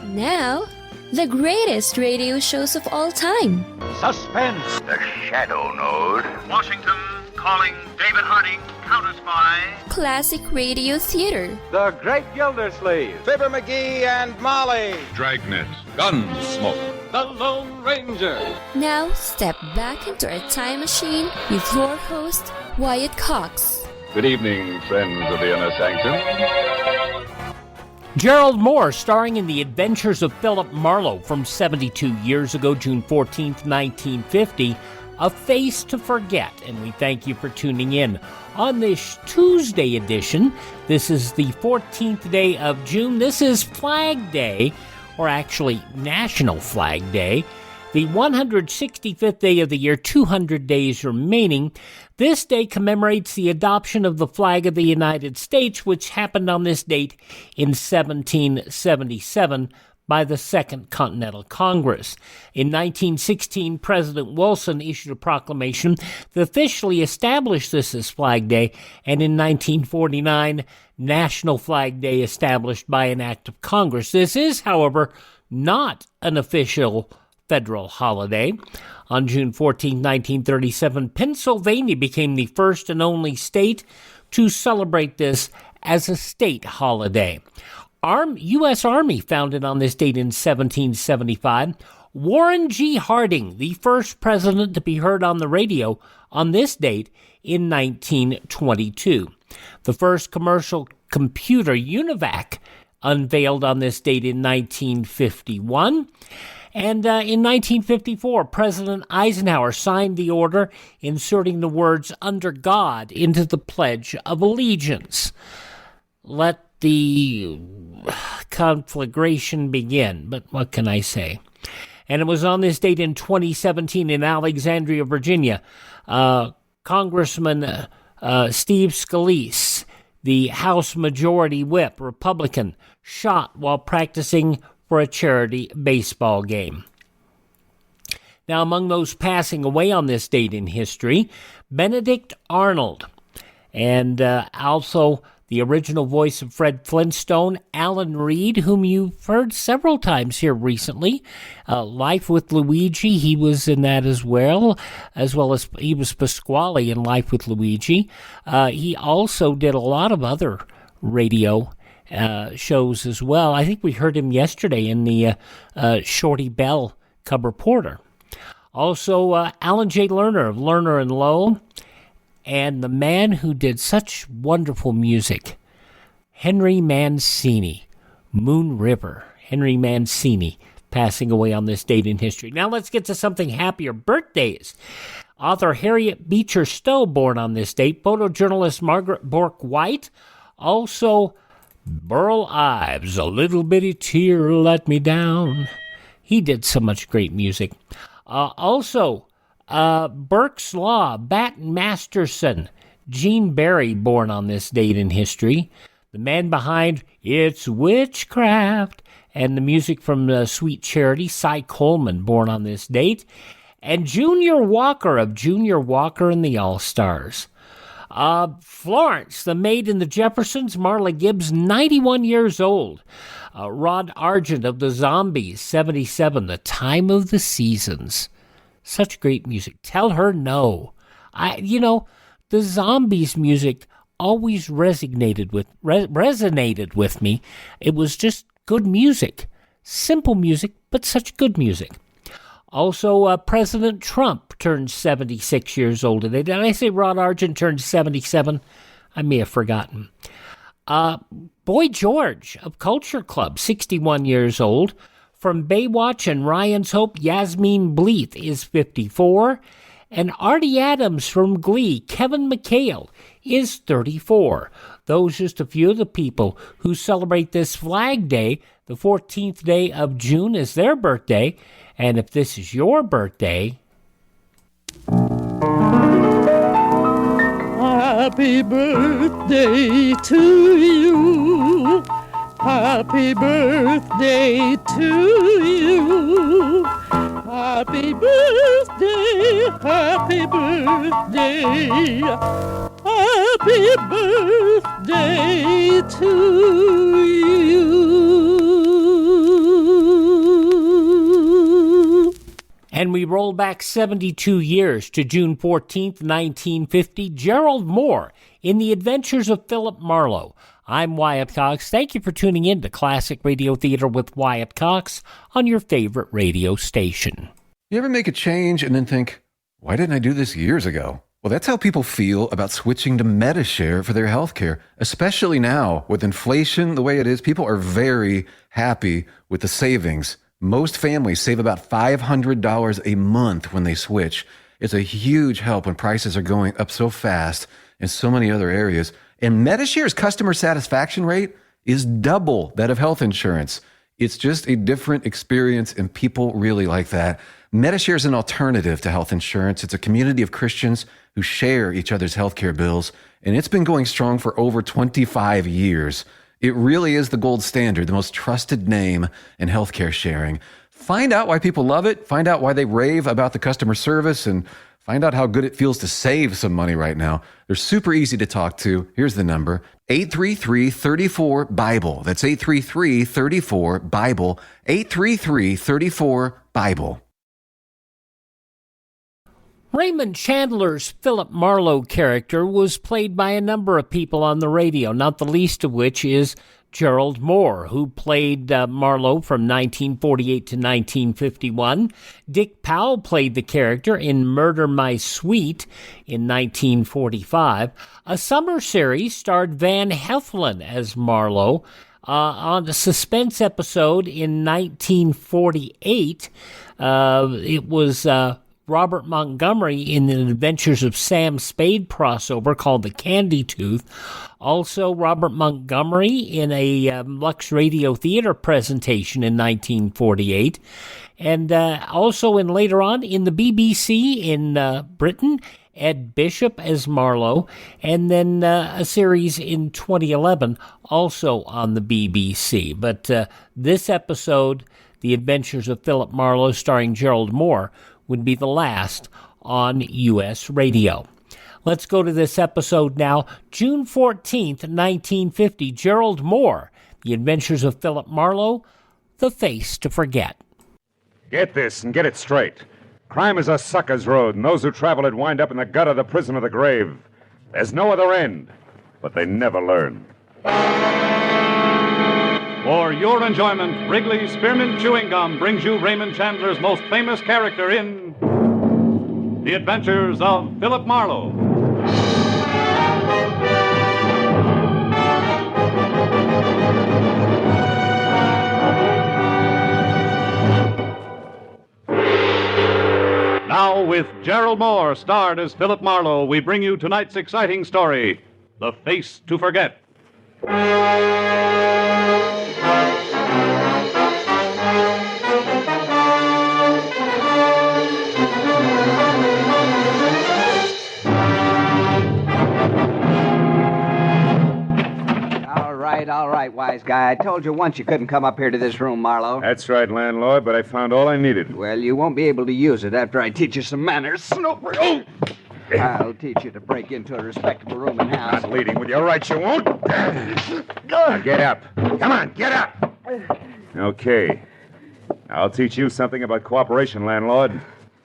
Now, the greatest radio shows of all time. Suspense. The Shadow Node. Washington calling David Harding, Counter-Spy. Classic radio theater. The Great Gildersleeve. Fibber McGee and Molly. Dragnet. Gunsmoke. The Lone Ranger. Now, step back into a time machine with your host, Wyatt Cox. Good evening, friends of the Inner Sanctum. Gerald Mohr, starring in The Adventures of Philip Marlowe from 72 years ago, June 14th, 1950, A Face to Forget, and we thank you for tuning in. On this Tuesday edition, this is the 14th day of June, this is Flag Day, or actually National Flag Day, the 165th day of the year, 200 days remaining. This day commemorates the adoption of the flag of the United States, which happened on this date in 1777 by the Second Continental Congress. In 1916, President Wilson issued a proclamation that officially established this as Flag Day, and in 1949, National Flag Day established by an act of Congress. This is, however, not an official federal holiday. On June 14, 1937, Pennsylvania became the first and only state to celebrate this as a state holiday. U.S. Army founded on this date in 1775. Warren G. Harding, the first president to be heard on the radio on this date in 1922. The first commercial computer, UNIVAC, unveiled on this date in 1951. And in 1954, President Eisenhower signed the order inserting the words "under God" into the Pledge of Allegiance. Let the conflagration begin, but what can I say? And it was on this date in 2017 in Alexandria, Virginia, Congressman Steve Scalise, the House Majority Whip, Republican, shot while practicing for a charity baseball game. Now, among those passing away on this date in history, Benedict Arnold, and also the original voice of Fred Flintstone, Alan Reed, whom you've heard several times here recently. Life with Luigi, he was in that as well as he was Pasquale in Life with Luigi. He also did a lot of other radio shows as well. I think we heard him yesterday in the Shorty Bell Cub Reporter. Also, Alan J. Lerner of Lerner and Lowe, and the man who did such wonderful music, Henry Mancini, Moon River. Henry Mancini passing away on this date in history. Now let's get to something happier. Birthdays. Author Harriet Beecher Stowe, born on this date. Photojournalist Margaret Bourke White. Also, Burl Ives, A Little Bitty Tear Let Me Down. He did so much great music. Also, Burke's Law, Bat Masterson, Gene Barry, born on this date in history. The man behind It's Witchcraft, and the music from Sweet Charity, Cy Coleman, born on this date. And Junior Walker of Junior Walker and the All-Stars. Florence, the maid in the Jeffersons, Marla Gibbs, 91 years old. Rod Argent of the Zombies, 77, The Time of the Seasons. Such great music. Tell Her No. The Zombies music always resonated with me. It was just good music. Simple music, but such good music. Also, President Trump turned 76 years old today. Did I say Rod Argent turned 77? I may have forgotten. Boy George of Culture Club, 61 years old. From Baywatch and Ryan's Hope, Yasmine Bleeth is 54. And Artie Adams from Glee, Kevin McHale, is 34. Those just a few of the people who celebrate this Flag Day, the 14th day of June, is their birthday. And if this is your birthday... Happy birthday to you. Happy birthday to you. Happy birthday, happy birthday. Happy birthday to you. And we roll back 72 years to June 14th, 1950. Gerald Mohr in The Adventures of Philip Marlowe. I'm Wyatt Cox. Thank you for tuning in to Classic Radio Theater with Wyatt Cox on your favorite radio station. You ever make a change and then think, why didn't I do this years ago? Well, that's how people feel about switching to Medishare for their health care, especially now with inflation the way it is. People are very happy with the savings. Most families save about $500 a month when they switch. It's a huge help when prices are going up so fast in so many other areas. And Medishare's customer satisfaction rate is double that of health insurance. It's just a different experience, and people really like that. Medishare is an alternative to health insurance. It's a community of Christians who share each other's healthcare bills, and it's been going strong for over 25 years. It really is the gold standard, the most trusted name in healthcare sharing. Find out why people love it, find out why they rave about the customer service, and find out how good it feels to save some money right now. They're super easy to talk to. Here's the number, 833-34-BIBLE. That's 833-34-BIBLE, 833-34-BIBLE. Raymond Chandler's Philip Marlowe character was played by a number of people on the radio, not the least of which is Gerald Mohr, who played Marlowe from 1948 to 1951. Dick Powell played the character in Murder My Sweet in 1945. A summer series starred Van Heflin as Marlowe. On a suspense episode in 1948, it was Robert Montgomery in the Adventures of Sam Spade crossover called The Candy Tooth. Also, Robert Montgomery in a Lux Radio Theater presentation in 1948. And also later on in the BBC in Britain, Ed Bishop as Marlowe. And then a series in 2011 also on the BBC. But this episode, The Adventures of Philip Marlowe, starring Gerald Mohr, would be the last on U.S. radio. Let's go to this episode now. June 14th, 1950, Gerald Mohr, The Adventures of Philip Marlowe, The Face to Forget. Get this and get it straight. Crime is a sucker's road, and those who travel it wind up in the gut of the prison of the grave. There's no other end, but they never learn. For your enjoyment, Wrigley's Spearmint Chewing Gum brings you Raymond Chandler's most famous character in The Adventures of Philip Marlowe. Now, with Gerald Mohr starred as Philip Marlowe, we bring you tonight's exciting story, The Face to Forget. All right, wise guy. I told you once you couldn't come up here to this room, Marlowe. That's right, landlord, but I found all I needed. Well, you won't be able to use it after I teach you some manners, Snooper. Oh! I'll teach you to break into a respectable room and house. Not leading with your right, you won't. Now get up. Come on, get up. Okay. I'll teach you something about cooperation, landlord.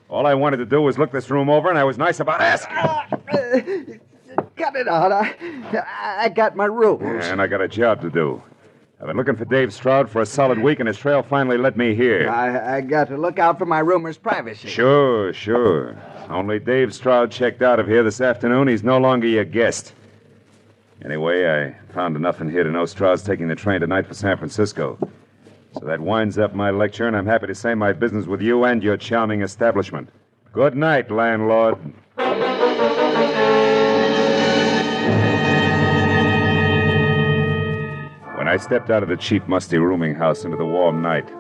All I wanted to do was look this room over, and I was nice about asking. Cut it out. I got my rules. And I got a job to do. I've been looking for Dave Stroud for a solid week, and his trail finally led me here. I got to look out for my roomers' privacy. Sure. Only Dave Stroud checked out of here this afternoon. He's no longer your guest. Anyway, I found enough in here to know Stroud's taking the train tonight for San Francisco. So that winds up my lecture, and I'm happy to say my business with you and your charming establishment. Good night, landlord. When I stepped out of the cheap, musty rooming house into the warm night,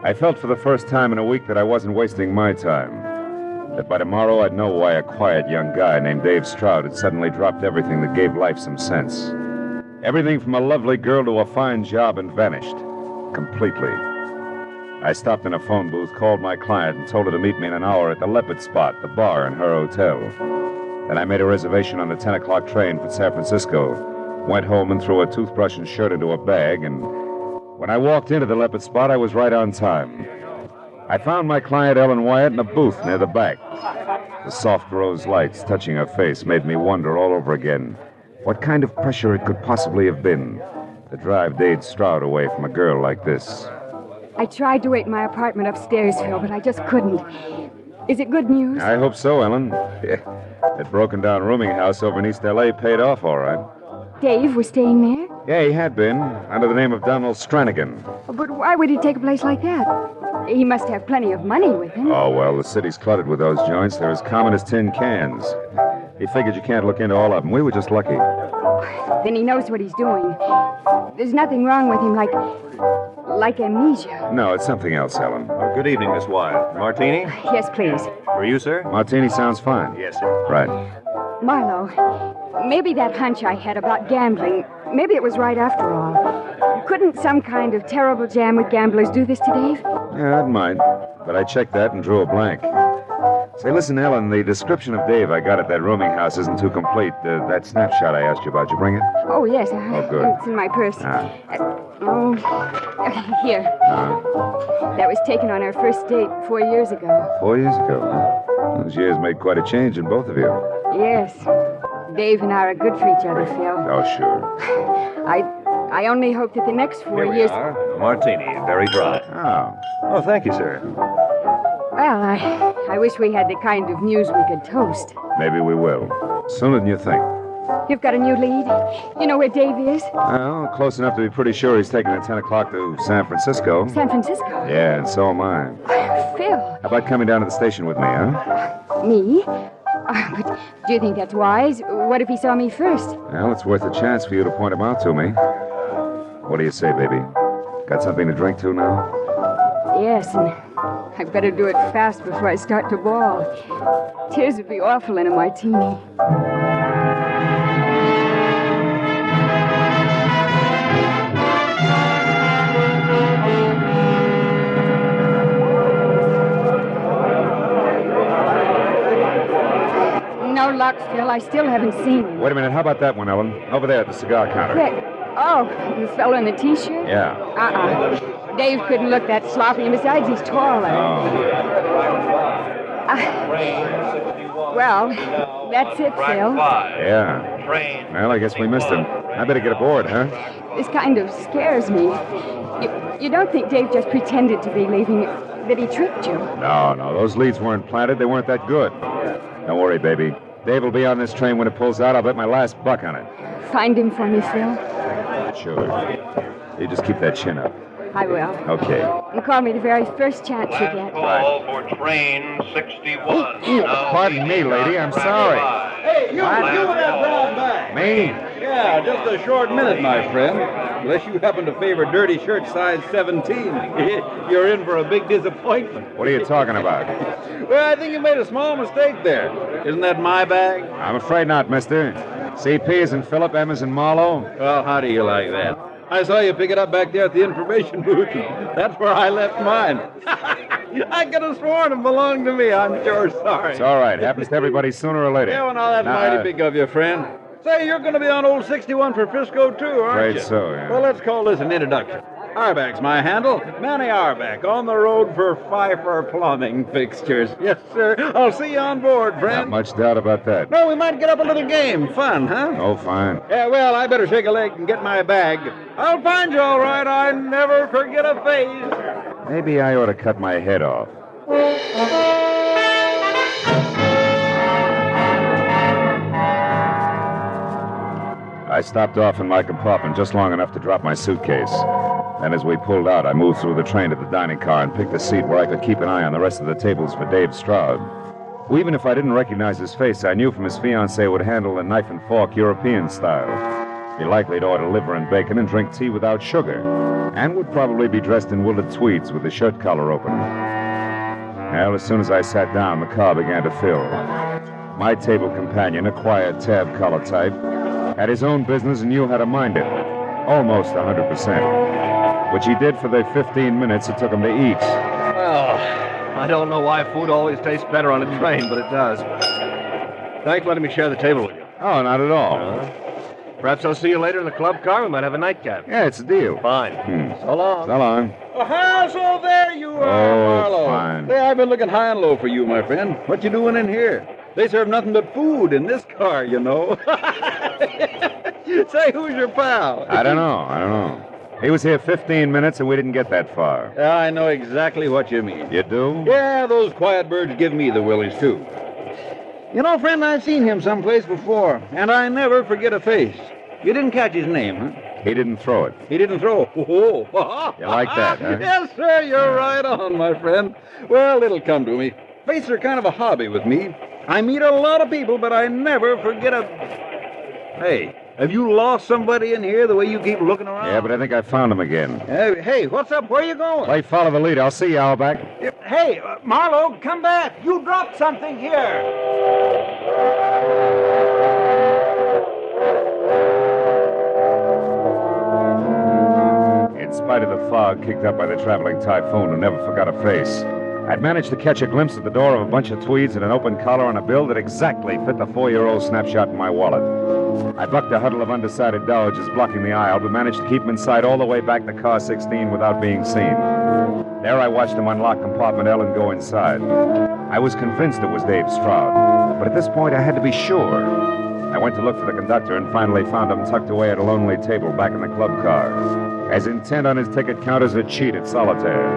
I felt for the first time in a week that I wasn't wasting my time. That by tomorrow I'd know why a quiet young guy named Dave Stroud had suddenly dropped everything that gave life some sense. Everything from a lovely girl to a fine job and vanished. Completely. I stopped in a phone booth, called my client, and told her to meet me in an hour at the Leopard Spot, the bar in her hotel. Then I made a reservation on the 10 o'clock train for San Francisco. Went home and threw a toothbrush and shirt into a bag, and when I walked into the Leopard Spot, I was right on time. I found my client, Ellen Wyatt, in a booth near the back. The soft rose lights touching her face made me wonder all over again what kind of pressure it could possibly have been to drive David Stroud away from a girl like this. I tried to wait in my apartment upstairs, Phil, but I just couldn't. Is it good news? I hope so, Ellen. That broken-down rooming house over in East L.A. paid off all right. Dave was staying there? Yeah, he had been, under the name of Donald Stranigan. But why would he take a place like that? He must have plenty of money with him. Oh, well, the city's cluttered with those joints. They're as common as tin cans. He figured you can't look into all of them. We were just lucky. Then he knows what he's doing. There's nothing wrong with him like amnesia. No, it's something else, Ellen. Oh, good evening, Miss Wyatt. Martini? Yes, please. For you, sir? Martini sounds fine. Yes, sir. Right. Marlowe, maybe that hunch I had about gambling, maybe it was right after all. Couldn't some kind of terrible jam with gamblers do this to Dave? Yeah, it might. But I checked that and drew a blank. Say, listen, Ellen, the description of Dave I got at that rooming house isn't too complete. That snapshot I asked you about, you bring it? Oh, yes. Oh, good. It's in my purse. Here. That was taken on our first date 4 years ago. 4 years ago, huh? Those years made quite a change in both of you. Yes. Dave and I are good for each other, Phil. Oh, sure. I only hope that the next 4 Here years... we are. Martini, very dry. Oh, thank you, sir. Well, I wish we had the kind of news we could toast. Maybe we will. Sooner than you think. You've got a new lead? You know where Dave is? Well, close enough to be pretty sure he's taking at 10 o'clock to San Francisco. San Francisco? Yeah, and so am I. Phil. How about coming down to the station with me, huh? Me? But do you think that's wise? What if he saw me first? Well, it's worth a chance for you to point him out to me. What do you say, baby? Got something to drink to now? Yes, and I'd better do it fast before I start to bawl. Tears would be awful in a martini. No luck, Phil. I still haven't seen him. Wait a minute. How about that one, Ellen? Over there at the cigar counter. Quick. Oh, the fellow in the T-shirt? Yeah. Dave couldn't look that sloppy, and besides, he's taller. Well, that's it, Phil. Yeah. Well, I guess we missed him. I better get aboard, huh? This kind of scares me. You don't think Dave just pretended to be leaving, that he tricked you? No. Those leads weren't planted. They weren't that good. Don't worry, baby. Dave will be on this train when it pulls out. I'll bet my last buck on it. Find him for me, Phil. Sure. You just keep that chin up. I will. Okay. And call me the very first chance you get. Call for train 61. Pardon me, lady. I'm sorry. Hey, you with that brown bag. Me? Yeah, just a short minute, my friend. Unless you happen to favor dirty shirt size 17. You're in for a big disappointment. What are you talking about? Well, I think you made a small mistake there. Isn't that my bag? I'm afraid not, mister. CP is in Philip, M is in Marlowe. Well, how do you like that? I saw you pick it up back there at the information booth. That's where I left mine. I could have sworn it belonged to me. I'm sure sorry. It's all right. Happens to everybody sooner or later. Yeah, well, now that's mighty big of you, friend. Say, you're going to be on old 61 for Frisco, too, aren't you? Afraid so, yeah. Well, let's call this an introduction. Arback's my handle. Manny Arback, on the road for Pfeiffer Plumbing Fixtures. Yes, sir. I'll see you on board, friend. Not much doubt about that. No, we might get up a little game. Fun, huh? Oh, fine. Yeah, well, I better shake a leg and get my bag. I'll find you all right. I never forget a face. Maybe I ought to cut my head off. I stopped off in my compartment just long enough to drop my suitcase. And as we pulled out, I moved through the train to the dining car and picked a seat where I could keep an eye on the rest of the tables for Dave Stroud. Who, even if I didn't recognize his face, I knew from his fiancée would handle a knife and fork European style. Be likely to order liver and bacon and drink tea without sugar. And would probably be dressed in wooled tweeds with the shirt collar open. Well, as soon as I sat down, the car began to fill. My table companion, a quiet tab collar type, had his own business and knew how to mind it. Almost 100%. Which he did for the 15 minutes it took him to eat. Well, I don't know why food always tastes better on a train, but it does. Thanks for letting me share the table with you. Oh, not at all. Perhaps I'll see you later in the club car. We might have a nightcap. Yeah, it's a deal. Fine. So long. So long. Aha, so there you are, Marlowe. Fine. Hey, I've been looking high and low for you, my friend. What you doing in here? They serve nothing but food in this car, you know. Say, who's your pal? I don't know. He was here 15 minutes and we didn't get that far. I know exactly what you mean. You do? Yeah, those quiet birds give me the willies, too. You know, friend, I've seen him someplace before, and I never forget a face. You didn't catch his name, huh? He didn't throw it. He didn't throw. Oh. You like that, huh? Yes, sir, you're right on, my friend. Well, it'll come to me. Faces are kind of a hobby with me. I meet a lot of people, but I never forget a... Hey, have you lost somebody in here the way you keep looking around? Yeah, but I think I found him again. Hey, what's up? Where you going? Play follow the lead. I'll see you, Owlback. Hey, Marlowe, come back. You dropped something here. In spite of the fog kicked up by the traveling typhoon who never forgot a face, I'd managed to catch a glimpse at the door of a bunch of tweeds and an open collar on a bill that exactly fit the 4-year-old snapshot in my wallet. I bucked a huddle of undecided dowagers blocking the aisle, but managed to keep him in sight all the way back to car 16 without being seen. There I watched him unlock compartment L and go inside. I was convinced it was Dave Stroud, but at this point I had to be sure. I went to look for the conductor and finally found him tucked away at a lonely table back in the club car, as intent on his ticket count as a cheat at solitaire.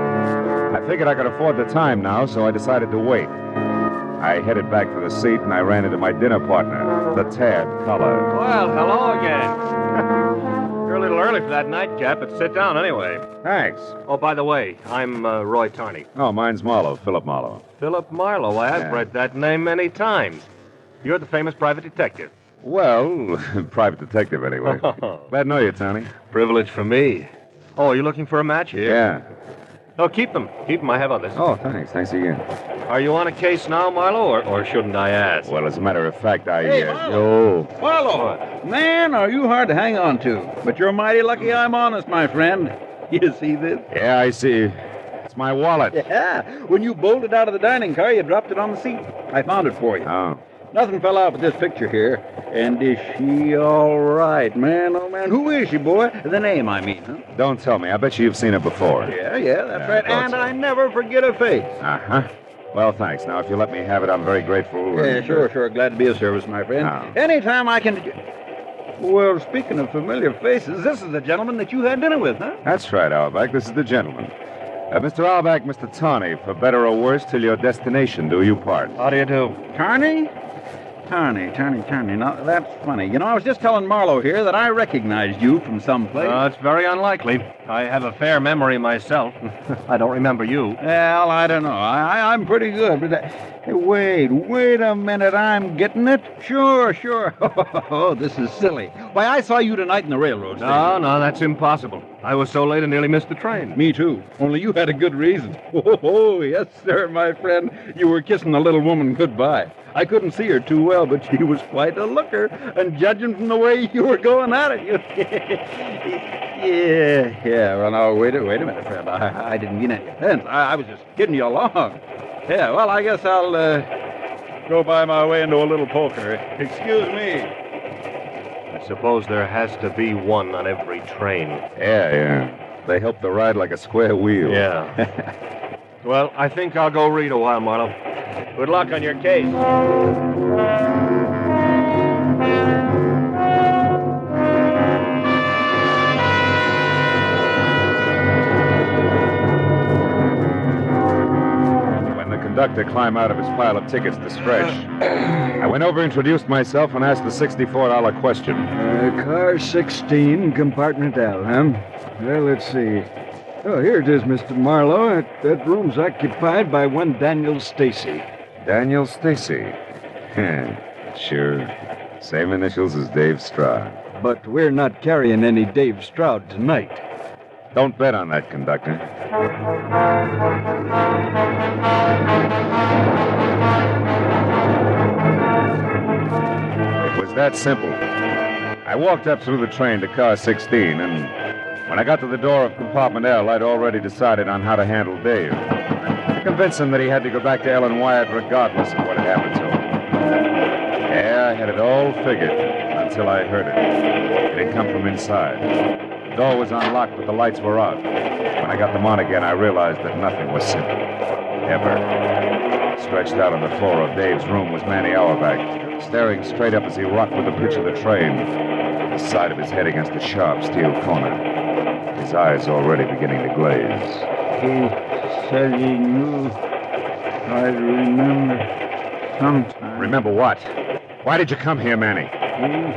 I figured I could afford the time now, so I decided to wait. I headed back for the seat, and I ran into my dinner partner, the Tad Collar. Well, hello again. You're a little early for that nightcap, but sit down anyway. Thanks. Oh, by the way, I'm Roy Tarney. Oh, mine's Marlowe, Philip Marlowe. Philip Marlowe. I've read that name many times. You're the famous private detective. Well, private detective, anyway. Glad to know you, Tony. Privilege for me. Oh, are you looking for a match here? Yeah. Oh, keep them. Keep them. I have others. Oh, thanks. Thanks again. Are you on a case now, Marlowe, or shouldn't I ask? Well, as a matter of fact, Hey, Marlowe. Marlowe. Man, are you hard to hang on to. But you're mighty lucky I'm honest, my friend. You see this? Yeah, I see. It's my wallet. Yeah. When you bolted out of the dining car, you dropped it on the seat. I found it for you. Oh. Nothing fell out with this picture here. And is she all right, man? Oh, man. Who is she, boy? The name, I mean, huh? Don't tell me. I bet you've seen her before. Yeah, that's right. And I never forget her face. Uh-huh. Well, thanks. Now, if you let me have it, I'm very grateful. Yeah, sure. Glad to be of service, my friend. Oh. Anytime I can... Well, speaking of familiar faces, this is the gentleman that you had dinner with, huh? That's right, Owlback. This is the gentleman. Mr. Owlback, Mr. Tarney, for better or worse, till your destination do you part. How do you do? Tarney? Tarney. Now, that's funny. You know, I was just telling Marlowe here that I recognized you from someplace. It's very unlikely. I have a fair memory myself. I don't remember you. Well, I don't know. I'm pretty good, but... Hey, wait a minute. I'm getting it? Sure. Oh, this is silly. Why, I saw you tonight in the railroad station. No, that's impossible. I was so late I nearly missed the train. Me too. Only you had a good reason. Oh, yes, sir, my friend. You were kissing the little woman goodbye. I couldn't see her too well, but she was quite a looker. And judging from the way you were going at it, you... Yeah. Well, now, wait a minute, friend. I didn't mean any offense. I was just kidding you along. Yeah, well, I guess I'll go by my way into a little poker. Excuse me. I suppose there has to be one on every train. Yeah. They help the ride like a square wheel. Yeah. Well, I think I'll go read a while, Marlowe. Good luck on your case. Conductor climbed out of his pile of tickets to stretch. I went over, introduced myself, and asked the $64 question. Car 16, compartment L, huh? Well, let's see. Oh, here it is, Mr. Marlowe. That room's occupied by one Daniel Stacy. Daniel Stacy? Sure. Same initials as Dave Stroud. But we're not carrying any Dave Stroud tonight. Don't bet on that, conductor. It was that simple. I walked up through the train to car 16, and when I got to the door of compartment L, I'd already decided on how to handle Dave. Convince him that he had to go back to Ellen Wyatt regardless of what had happened to him. Yeah, I had it all figured until I heard it. It had come from inside. The door was unlocked, but the lights were out. When I got them on again, I realized that nothing was simple. Ever. Stretched out on the floor of Dave's room was Manny Auerbach, staring straight up as he rocked with the pitch of the train, the side of his head against the sharp steel corner, his eyes already beginning to glaze. He said he knew I'd remember sometime. Remember what? Why did you come here, Manny? He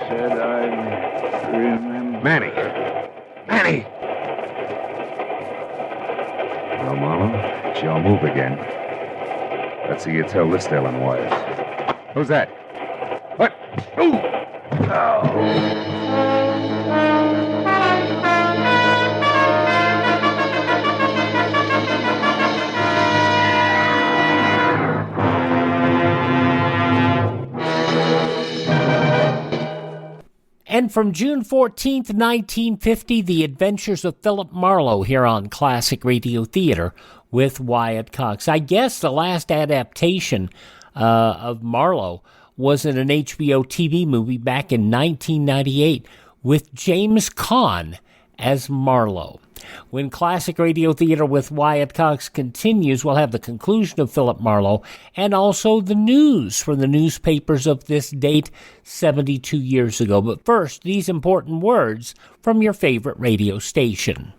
said I'd remember. Manny! Manny! Well, Marlowe, it's your move again. Let's see you tell this tale on Wyatt. Who's that? What? Ooh! Oh. And from June 14th, 1950, The Adventures of Philip Marlowe here on Classic Radio Theater with Wyatt Cox. I guess the last adaptation of Marlowe was in an HBO TV movie back in 1998 with James Caan as Marlowe. When Classic Radio Theater with Wyatt Cox continues, we'll have the conclusion of Philip Marlowe and also the news from the newspapers of this date 72 years ago. But first, these important words from your favorite radio station.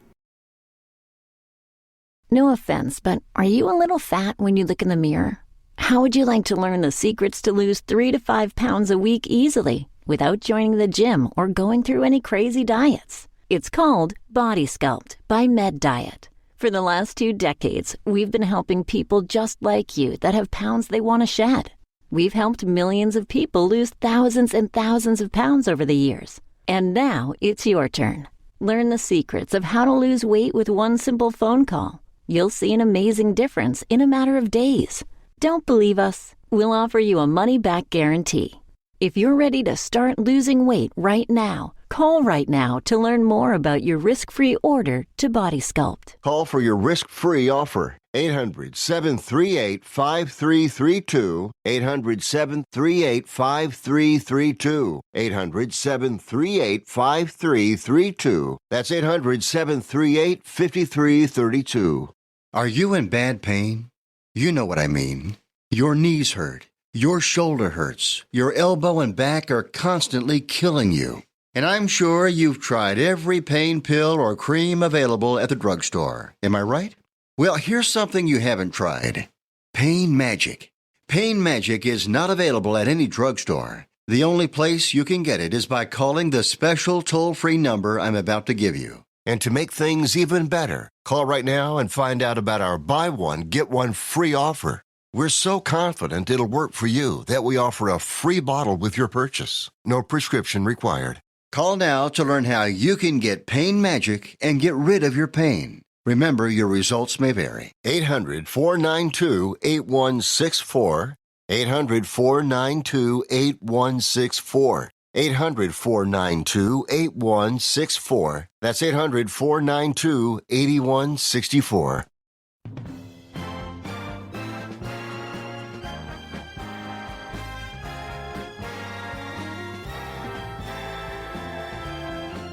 No offense, but are you a little fat when you look in the mirror? How would you like to learn the secrets to lose 3 to 5 pounds a week easily without joining the gym or going through any crazy diets? It's called Body Sculpt by Med Diet. For the last 2 decades, we've been helping people just like you that have pounds they want to shed. We've helped millions of people lose thousands and thousands of pounds over the years. And now it's your turn. Learn the secrets of how to lose weight with one simple phone call. You'll see an amazing difference in a matter of days. Don't believe us? We'll offer you a money-back guarantee. If you're ready to start losing weight right now, call right now to learn more about your risk-free order to Body Sculpt. Call for your risk-free offer. 800-738-5332. 800-738-5332. 800-738-5332. That's 800-738-5332. Are you in bad pain? You know what I mean. Your knees hurt. Your shoulder hurts. Your elbow and back are constantly killing you. And I'm sure you've tried every pain pill or cream available at the drugstore. Am I right? Well, here's something you haven't tried. Pain Magic. Pain Magic is not available at any drugstore. The only place you can get it is by calling the special toll-free number I'm about to give you. And to make things even better, call right now and find out about our buy one, get one free offer. We're so confident it'll work for you that we offer a free bottle with your purchase. No prescription required. Call now to learn how you can get Pain Magic and get rid of your pain. Remember, your results may vary. 800-492-8164. 800-492-8164. 800-492-8164. That's 800-492-8164.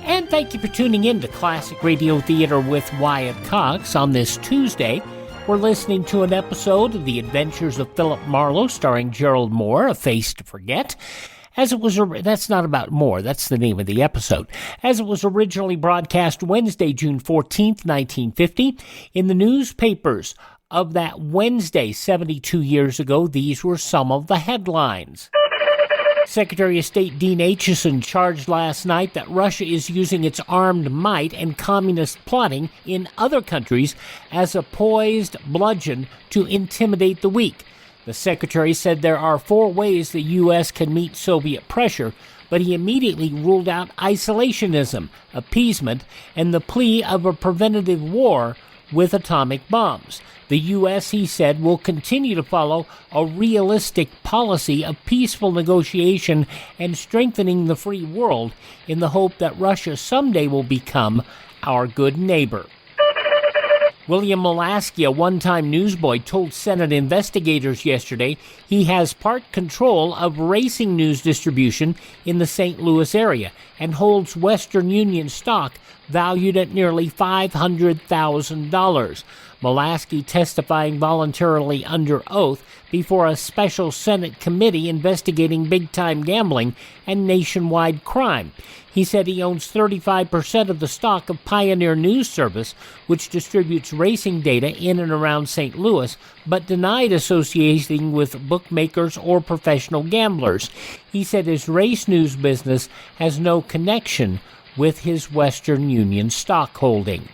And thank you for tuning in to Classic Radio Theater with Wyatt Cox. On this Tuesday, we're listening to an episode of The Adventures of Philip Marlowe starring Gerald Mohr, A Face to Forget. That's not about Mohr, that's the name of the episode. As it was originally broadcast Wednesday, June 14th, 1950, in the newspapers of that Wednesday 72 years ago, these were some of the headlines. Secretary of State Dean Acheson charged last night that Russia is using its armed might and communist plotting in other countries as a poised bludgeon to intimidate the weak. The secretary said there are 4 ways the U.S. can meet Soviet pressure, but he immediately ruled out isolationism, appeasement, and the plea of a preventative war with atomic bombs. The U.S., he said, will continue to follow a realistic policy of peaceful negotiation and strengthening the free world in the hope that Russia someday will become our good neighbor. William Molaskey, a one-time newsboy, told Senate investigators yesterday he has part control of racing news distribution in the St. Louis area and holds Western Union stock valued at nearly $500,000. Molaskey testifying voluntarily under oath before a special Senate committee investigating big-time gambling and nationwide crime. He said he owns 35% of the stock of Pioneer News Service, which distributes racing data in and around St. Louis, but denied associating with bookmakers or professional gamblers. He said his race news business has no connection with his Western Union stock holding.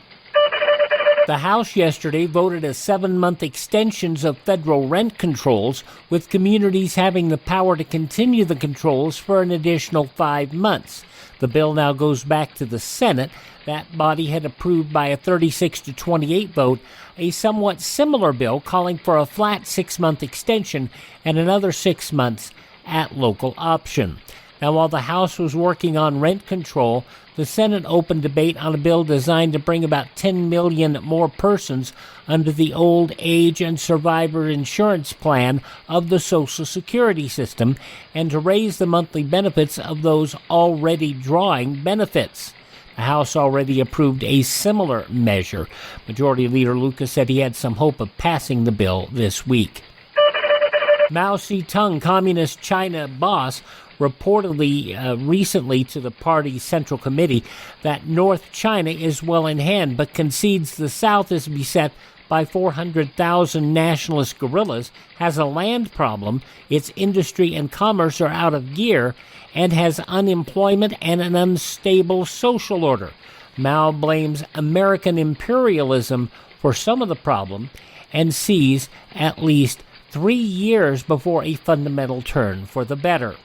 The House yesterday voted a 7-month extensions of federal rent controls, with communities having the power to continue the controls for an additional 5 months. The bill now goes back to the Senate. That body had approved by a 36-28 vote a somewhat similar bill calling for a flat 6-month extension and another 6 months at local option. Now, while the House was working on rent control, the Senate opened debate on a bill designed to bring about 10 million more persons under the old age and survivor insurance plan of the Social Security system and to raise the monthly benefits of those already drawing benefits. The House already approved a similar measure. Majority Leader Lucas said he had some hope of passing the bill this week. Mao Zedong, Communist China boss, reportedly recently to the party's Central Committee that North China is well in hand, but concedes the South is beset by 400,000 nationalist guerrillas, has a land problem, its industry and commerce are out of gear, and has unemployment and an unstable social order. Mao blames American imperialism for some of the problem and sees at least 3 years before a fundamental turn for the better.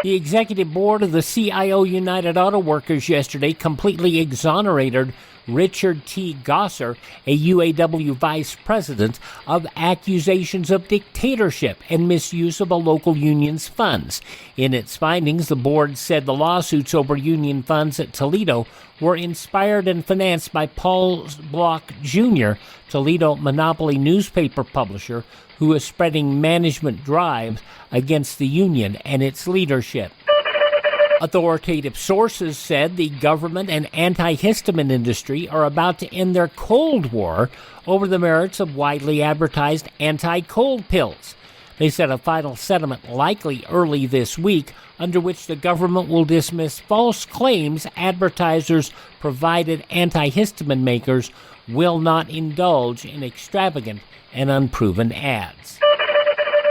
The executive board of the CIO United Auto Workers yesterday completely exonerated Richard T. Gosser, a UAW vice president, of accusations of dictatorship and misuse of a local union's funds. In its findings, the board said the lawsuits over union funds at Toledo were inspired and financed by Paul Block Jr., Toledo monopoly newspaper publisher, who is spreading management drives against the union and its leadership. Authoritative sources said the government and antihistamine industry are about to end their Cold War over the merits of widely advertised anti-cold pills. They said a final settlement likely early this week, under which the government will dismiss false claims advertisers provided antihistamine makers will not indulge in extravagant and unproven ads.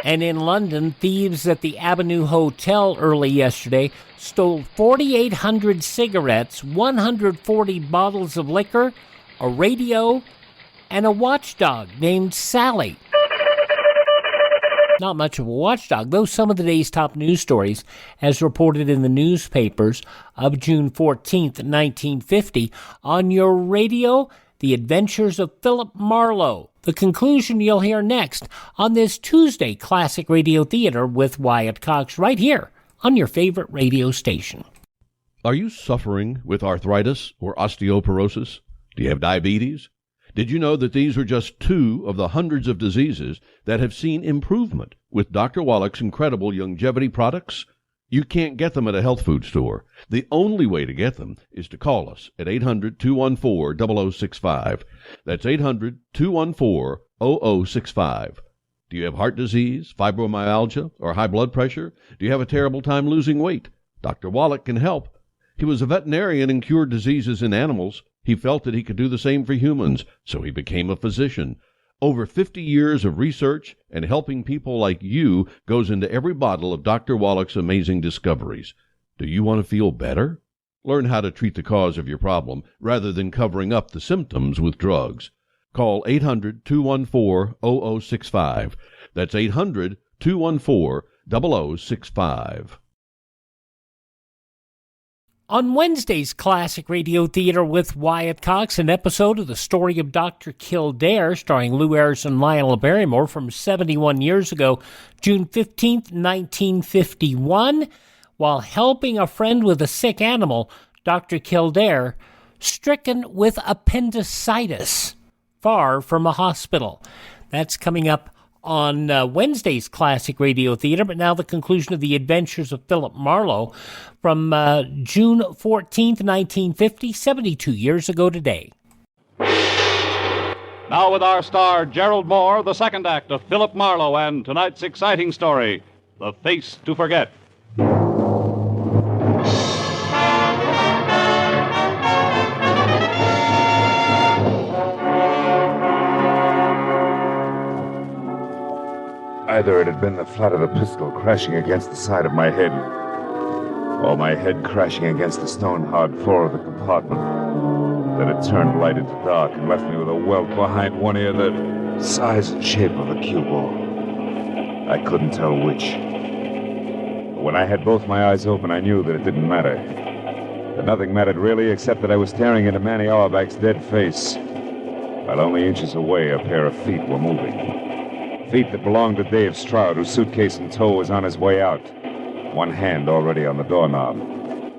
And in London, thieves at the Avenue Hotel early yesterday stole 4,800 cigarettes, 140 bottles of liquor, a radio, and a watchdog named Sally. Not much of a watchdog, though some of the day's top news stories, as reported in the newspapers of June 14th, 1950, on your radio, The Adventures of Philip Marlowe. The conclusion you'll hear next on this Tuesday Classic Radio Theater with Wyatt Cox right here on your favorite radio station. Are you suffering with arthritis or osteoporosis? Do you have diabetes? Did you know that these are just 2 of the hundreds of diseases that have seen improvement with Dr. Wallach's incredible longevity products? You can't get them at a health food store. The only way to get them is to call us at 800-214-0065. That's 800-214-0065. Do you have heart disease, fibromyalgia, or high blood pressure? Do you have a terrible time losing weight? Dr. Wallach can help. He was a veterinarian and cured diseases in animals. He felt that he could do the same for humans, so he became a physician. Over 50 years of research and helping people like you goes into every bottle of Dr. Wallach's amazing discoveries. Do you want to feel better? Learn how to treat the cause of your problem rather than covering up the symptoms with drugs. Call 800-214-0065. That's 800-214-0065. On Wednesday's Classic Radio Theater with Wyatt Cox, an episode of The Story of Dr. Kildare, starring Lou Ayres and Lionel Barrymore from 71 years ago, June 15th, 1951. While helping a friend with a sick animal, Dr. Kildare, stricken with appendicitis, far from a hospital. That's coming up on Wednesday's Classic Radio Theater, but now the conclusion of The Adventures of Philip Marlowe from June 14th, 1950, 72 years ago today. Now with our star, Gerald Mohr, the second act of Philip Marlowe and tonight's exciting story, The Face to Forget. Either it had been the flat of the pistol crashing against the side of my head, or my head crashing against the stone-hard floor of the compartment. Then it turned light into dark and left me with a welt behind one ear the size and shape of a cue ball. I couldn't tell which. But when I had both my eyes open, I knew that it didn't matter. That nothing mattered really, except that I was staring into Manny Auerbach's dead face, while only inches away a pair of feet were moving. Feet that belonged to Dave Stroud, whose suitcase in tow was on his way out. One hand already on the doorknob.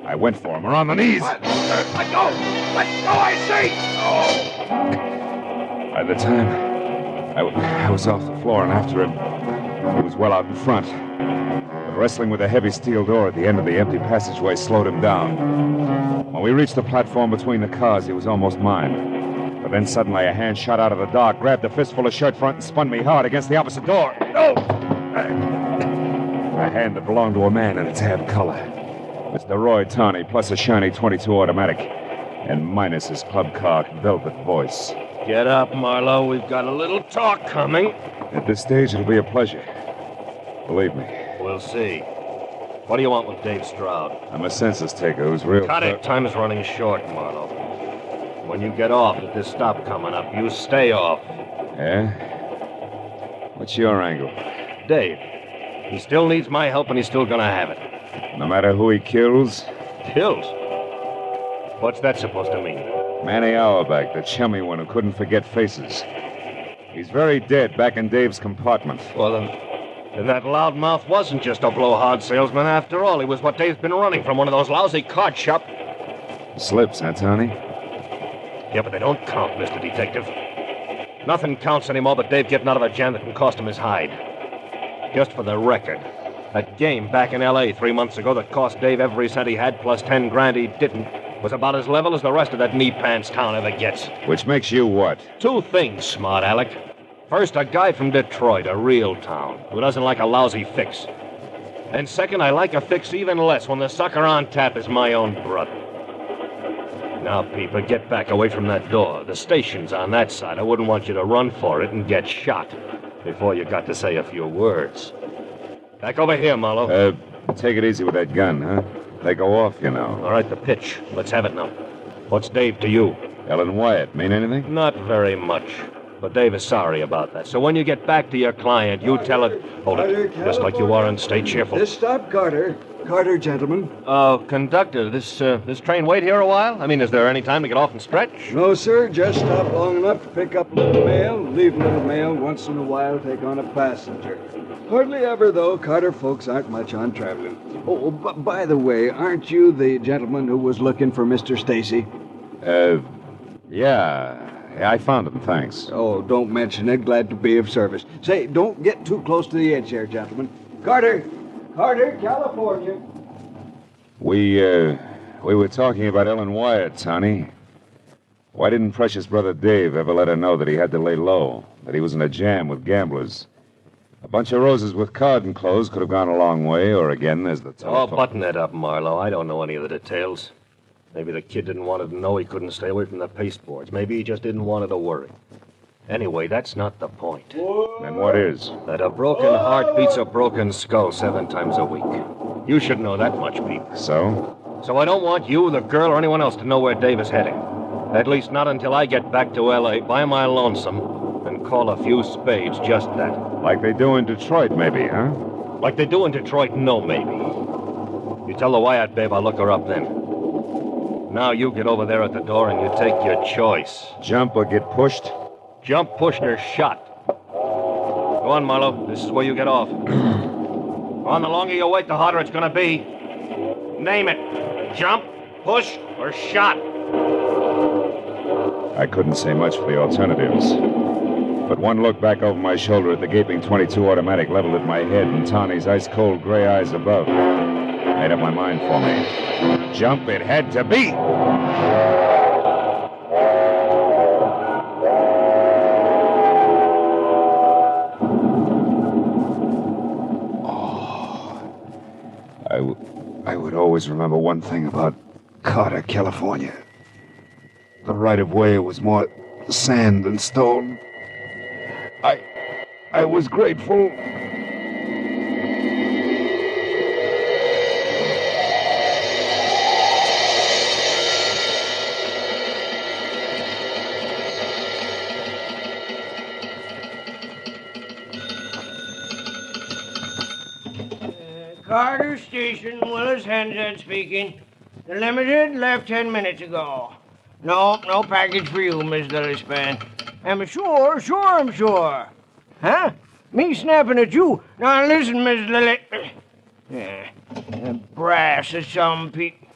I went for him, around the knees. Let go! Let go, I say! Oh! By the time I was off the floor and after him, he was well out in front. But wrestling with a heavy steel door at the end of the empty passageway slowed him down. When we reached the platform between the cars, he was almost mine. But then suddenly a hand shot out of the dark, grabbed a fistful of shirt front, and spun me hard against the opposite door. No! A hand that belonged to a man in a tan color. Mr. Roy Tawney, plus a shiny .22 automatic, and minus his club car velvet voice. Get up, Marlowe. We've got a little talk coming. At this stage, it'll be a pleasure. Believe me. We'll see. What do you want with Dave Stroud? I'm a census taker who's real... Cut it. Time is running short, Marlowe. When you get off at this stop coming up, you stay off. Yeah? What's your angle? Dave. He still needs my help, and he's still gonna have it. No matter who he kills? Kills? What's that supposed to mean? Manny Auerbach, the chummy one who couldn't forget faces. He's very dead back in Dave's compartment. Well, then that loudmouth wasn't just a blowhard salesman after all. He was what Dave's been running from, one of those lousy card shop... Slips, huh, Tony? Yeah, but they don't count, Mr. Detective. Nothing counts anymore but Dave getting out of a jam that can cost him his hide. Just for the record, that game back in L.A. 3 months ago that cost Dave every cent he had plus 10 grand he didn't was about as level as the rest of that knee-pants town ever gets. Which makes you what? Two things, smart Alec. First, a guy from Detroit, a real town, who doesn't like a lousy fix. And second, I like a fix even less when the sucker on tap is my own brother. Now, Peeper, get back away from that door. The station's on that side. I wouldn't want you to run for it and get shot before you got to say a few words. Back over here, Marlowe. Take it easy with that gun, huh? They go off, you know. All right, the pitch. Let's have it now. What's Dave to you? Ellen Wyatt. Mean anything? Not very much. But Dave is sorry about that. So when you get back to your client, you tell it... Hold it. Just like you are and stay cheerful. This stop, Carter. Carter, gentlemen. Conductor, this train wait here a while? I mean, is there any time to get off and stretch? No, sir. Just stop long enough to pick up a little mail, leave a little mail, once in a while take on a passenger. Hardly ever, though. Carter folks aren't much on traveling. Oh, by the way, aren't you the gentleman who was looking for Mr. Stacy? Yeah, I found him, thanks. Oh, don't mention it. Glad to be of service. Say, don't get too close to the edge here, gentlemen. Carter, California. We were talking about Ellen Wyatt, Tony. Why didn't Precious brother Dave ever let her know that he had to lay low, that he was in a jam with gamblers? A bunch of roses with card enclosed could have gone a long way, or again, there's the telephone. Oh, button that up, Marlowe. I don't know any of the details. Maybe the kid didn't want her to know he couldn't stay away from the pasteboards. Maybe he just didn't want her to worry. Anyway, that's not the point. Then what is? That a broken heart beats a broken skull 7 times a week. You should know that much, Pete. So? So I don't want you, the girl, or anyone else to know where Dave is heading. At least not until I get back to L.A. by my lonesome and call a few spades just that. Like they do in Detroit, maybe, huh? Like they do in Detroit, no, maybe. You tell the Wyatt babe I'll look her up then. Now you get over there at the door and you take your choice. Jump or get pushed? Jump, pushed, or shot. Go on, Marlowe. This is where you get off. On, the longer you wait, the harder it's gonna be. Name it. Jump, push, or shot. I couldn't say much for the alternatives. But one look back over my shoulder at the gaping .22 automatic leveled at my head and Tawny's ice-cold gray eyes above made up my mind for me. Jump it had to be! I would always remember one thing about Carter, California. The right-of-way was more sand than stone. I was grateful. Carter Station, Willis Hensett speaking. The Limited left 10 minutes ago. No package for you, Miss Lillispan. I'm sure, I'm sure. Huh? Me snapping at you? Now listen, Miss Lily. Yeah, the brass of some people.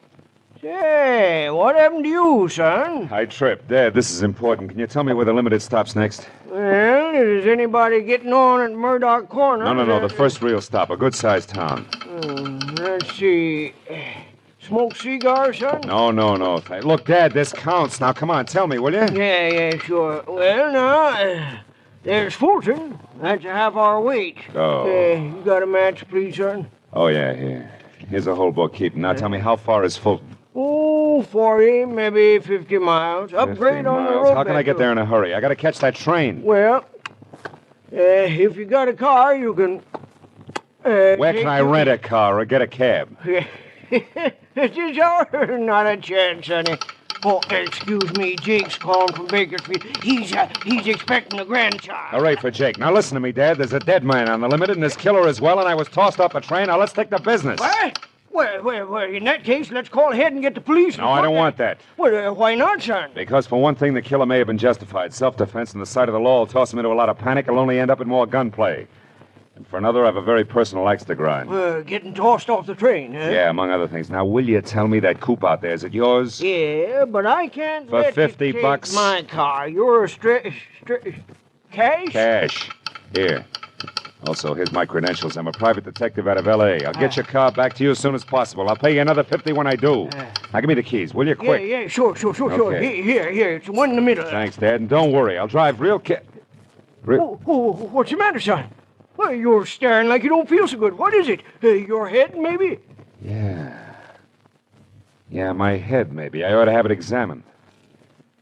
Say, what happened to you, son? I tripped. Dad, this is important. Can you tell me where the Limited stops next? Well, is anybody getting on at Murdoch Corner? No. The first real stop. A good-sized town. Let's see. Smoke cigar, son? No. Look, Dad, this counts. Now, come on, tell me, will you? Yeah, sure. Well, now, there's Fulton. That's a half-hour wait. Oh. You got a match, please, son? Oh, yeah, here. Here's a whole bookkeeping. Now, tell me, how far is Fulton? Oh, 40, maybe 50 miles. Upgrade on the road. How can I get there in a hurry? I gotta catch that train. Well, if you got a car, you can... Where can I rent a car or get a cab? Not a chance, sonny. Oh, excuse me, Jake's calling from Bakersfield. He's expecting a grandchild. Hooray for Jake. Now listen to me, Dad. There's a dead man on the Limited and his killer as well, and I was tossed off a train. Now let's take the business. What? Well, in that case, let's call ahead and get the police. No, I don't want that. Well, why not, son? Because for one thing, the killer may have been justified. Self-defense and the sight of the law will toss him into a lot of panic. It'll only end up in more gunplay. And for another, I have a very personal axe to grind. Getting tossed off the train, huh? Yeah, among other things. Now, will you tell me that coupe out there, is it yours? Yeah, but I can't For let $50 you take my car. You're cash? Cash. Here. Also, here's my credentials. I'm a private detective out of L.A. I'll get your car back to you as soon as possible. I'll pay you another $50 when I do. Now, give me the keys, will you? Quick. Yeah, sure. Okay. Here. It's one in the middle. Thanks, Dad. And don't worry. I'll drive real What's the matter, son? Well, you're staring like you don't feel so good. What is it? Your head, maybe? Yeah, my head, maybe. I ought to have it examined.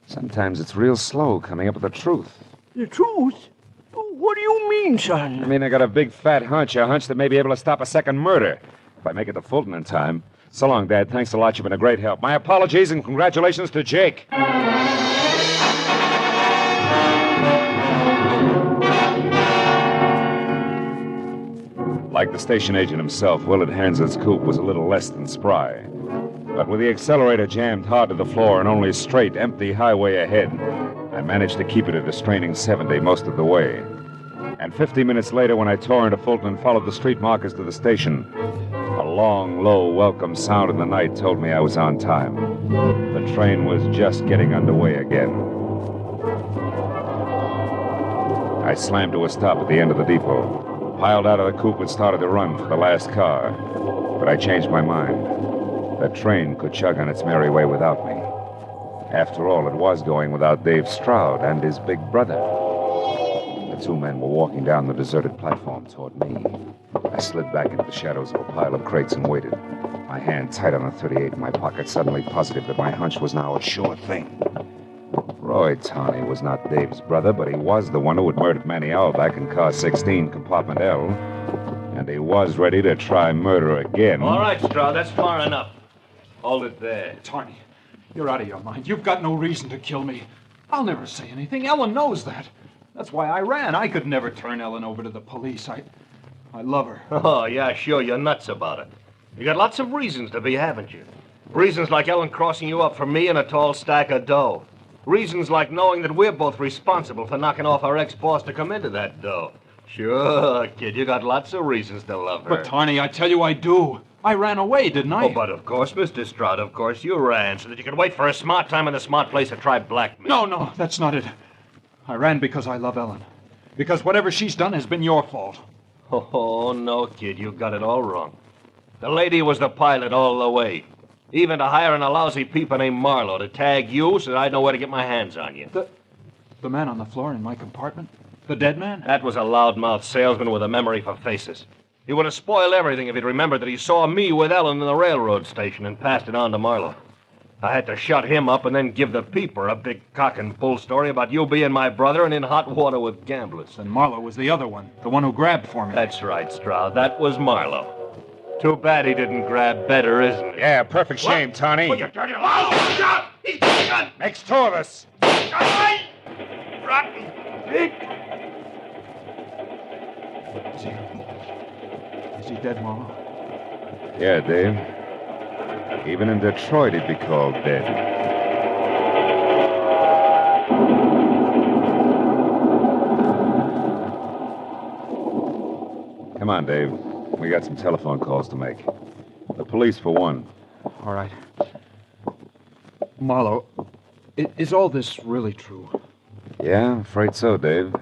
Sometimes it's real slow coming up with the truth. The truth? What do you mean, son? I mean, I got a big fat hunch, a hunch that may be able to stop a second murder. If I make it to Fulton in time. So long, Dad. Thanks a lot. You've been a great help. My apologies and congratulations to Jake. Like the station agent himself, Willard Hansen's coupe was a little less than spry. But with the accelerator jammed hard to the floor and only straight, empty highway ahead, I managed to keep it at a straining 70 most of the way. And 50 minutes later, when I tore into Fulton and followed the street markers to the station, a long, low, welcome sound in the night told me I was on time. The train was just getting underway again. I slammed to a stop at the end of the depot, piled out of the coupe and started to run for the last car. But I changed my mind. The train could chug on its merry way without me. After all, it was going without Dave Stroud and his big brother. The two men were walking down the deserted platform toward me. I slid back into the shadows of a pile of crates and waited, my hand tight on the .38 in my pocket, suddenly positive that my hunch was now a sure thing. Roy Tawney was not Dave's brother, but he was the one who had murdered Manny Auerbach in car 16, compartment L. And he was ready to try murder again. All right, Stroud, that's far enough. Hold it there. Tawney, you're out of your mind. You've got no reason to kill me. I'll never say anything. Ellen knows that. That's why I ran. I could never turn Ellen over to the police. I love her. Oh, yeah, sure, you're nuts about it. You got lots of reasons to be, haven't you? Reasons like Ellen crossing you up for me and a tall stack of dough. Reasons like knowing that we're both responsible for knocking off our ex-boss to come into that dough. Sure, kid, you got lots of reasons to love her. But, Tawney, I tell you I do. I ran away, didn't I? Oh, but of course, Mr. Stroud, of course you ran so that you could wait for a smart time and a smart place to try blackmail. No, that's not it. I ran because I love Ellen. Because whatever she's done has been your fault. Oh, no, kid, you got it all wrong. The lady was the pilot all the way. Even to hiring a lousy peeper named Marlowe to tag you so that I'd know where to get my hands on you. The man on the floor in my compartment? The dead man? That was a loudmouth salesman with a memory for faces. He would have spoiled everything if he'd remembered that he saw me with Ellen in the railroad station and passed it on to Marlowe. I had to shut him up and then give the peeper a big cock and bull story about you being my brother and in hot water with gamblers. And Marlowe was the other one, the one who grabbed for me. That's right, Stroud. That was Marlowe. Too bad he didn't grab better, isn't it? Yeah, perfect shame, Tony. Well, you dirty louse! Watch out! He's got a gun! Makes two of us. Rotten pig! Is he dead, Marlowe? Yeah, Dave. Even in Detroit, he'd be called dead. Come on, Dave. We got some telephone calls to make. The police, for one. All right. Marlowe, is all this really true? Yeah, I'm afraid so, Dave.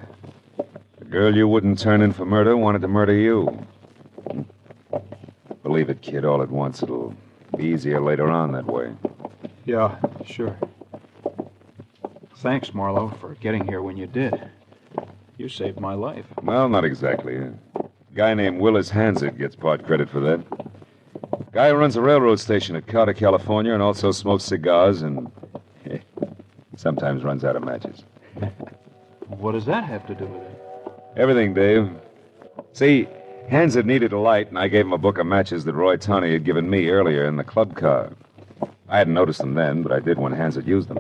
The girl you wouldn't turn in for murder wanted to murder you. Believe it, kid, all at once. It'll be easier later on that way. Yeah, sure. Thanks, Marlowe, for getting here when you did. You saved my life. Well, not exactly. A guy named Willis Hansard gets part credit for that. Guy who runs a railroad station at Carter, California, and also smokes cigars and sometimes runs out of matches. What does that have to do with it? Everything, Dave. See, Hansard needed a light, and I gave him a book of matches that Roy Tawney had given me earlier in the club car. I hadn't noticed them then, but I did when Hansard used them.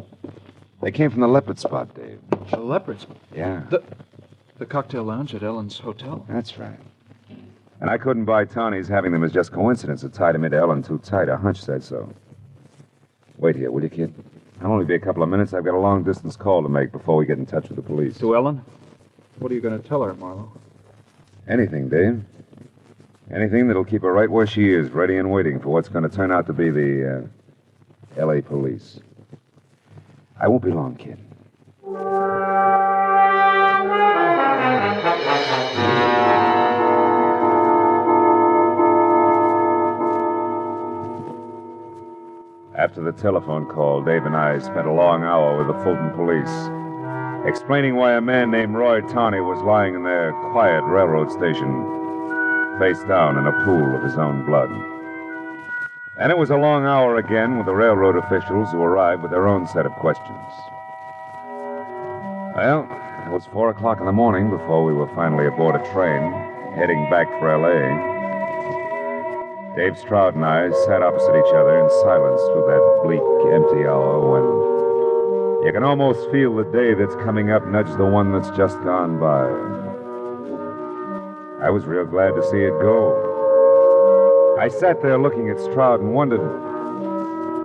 They came from the Leopard Spot, Dave. The Leopard Spot? Yeah. The cocktail lounge at Ellen's hotel? That's right. And I couldn't buy Tawney's having them as just coincidence. It tied him into Ellen too tight. A hunch said so. Wait here, will you, kid? I'll only be a couple of minutes. I've got a long-distance call to make before we get in touch with the police. To Ellen? What are you going to tell her, Marlowe? Anything, Dave. Anything that'll keep her right where she is, ready and waiting for what's going to turn out to be the, L.A. police. I won't be long, kid. After the telephone call, Dave and I spent a long hour with the Fulton police, explaining why a man named Roy Tawney was lying in their quiet railroad station, face down in a pool of his own blood. And it was a long hour again with the railroad officials who arrived with their own set of questions. Well, it was 4 o'clock in the morning before we were finally aboard a train, heading back for L.A. Dave Stroud and I sat opposite each other in silence through that bleak, empty hour when you can almost feel the day that's coming up nudge the one that's just gone by. I was real glad to see it go. I sat there looking at Stroud and wondered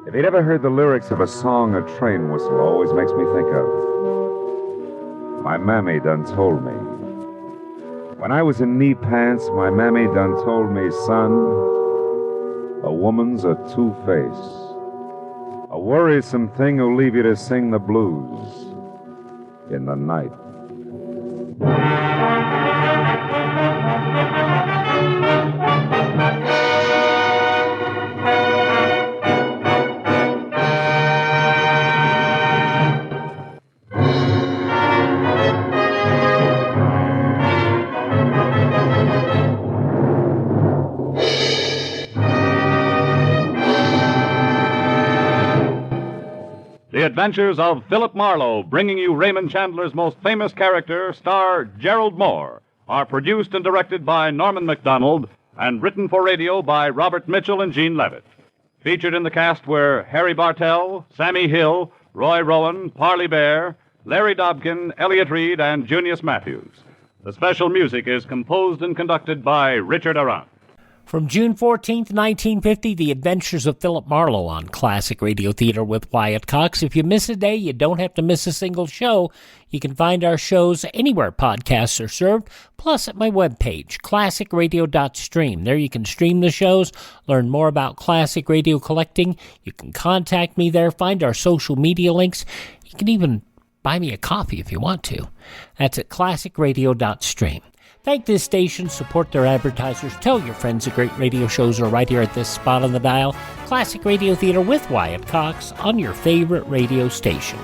if he'd ever heard the lyrics of a song a train whistle always makes me think of. My mammy done told me. When I was in knee pants, my mammy done told me, son, a woman's a two-face, a worrisome thing who'll leave you to sing the blues in the night. The Adventures of Philip Marlowe, bringing you Raymond Chandler's most famous character, star Gerald Mohr, are produced and directed by Norman MacDonald and written for radio by Robert Mitchell and Gene Levitt. Featured in the cast were Harry Bartell, Sammy Hill, Roy Rowan, Parley Bear, Larry Dobkin, Elliott Reed, and Junius Matthews. The special music is composed and conducted by Richard Arant. From June 14th, 1950, The Adventures of Philip Marlowe on Classic Radio Theater with Wyatt Cox. If you miss a day, you don't have to miss a single show. You can find our shows anywhere podcasts are served, plus at my webpage, classicradio.stream. There you can stream the shows, learn more about classic radio collecting. You can contact me there, find our social media links. You can even buy me a coffee if you want to. That's at classicradio.stream. Thank this station, support their advertisers, tell your friends the great radio shows are right here at this spot on the dial. Classic Radio Theater with Wyatt Cox on your favorite radio station.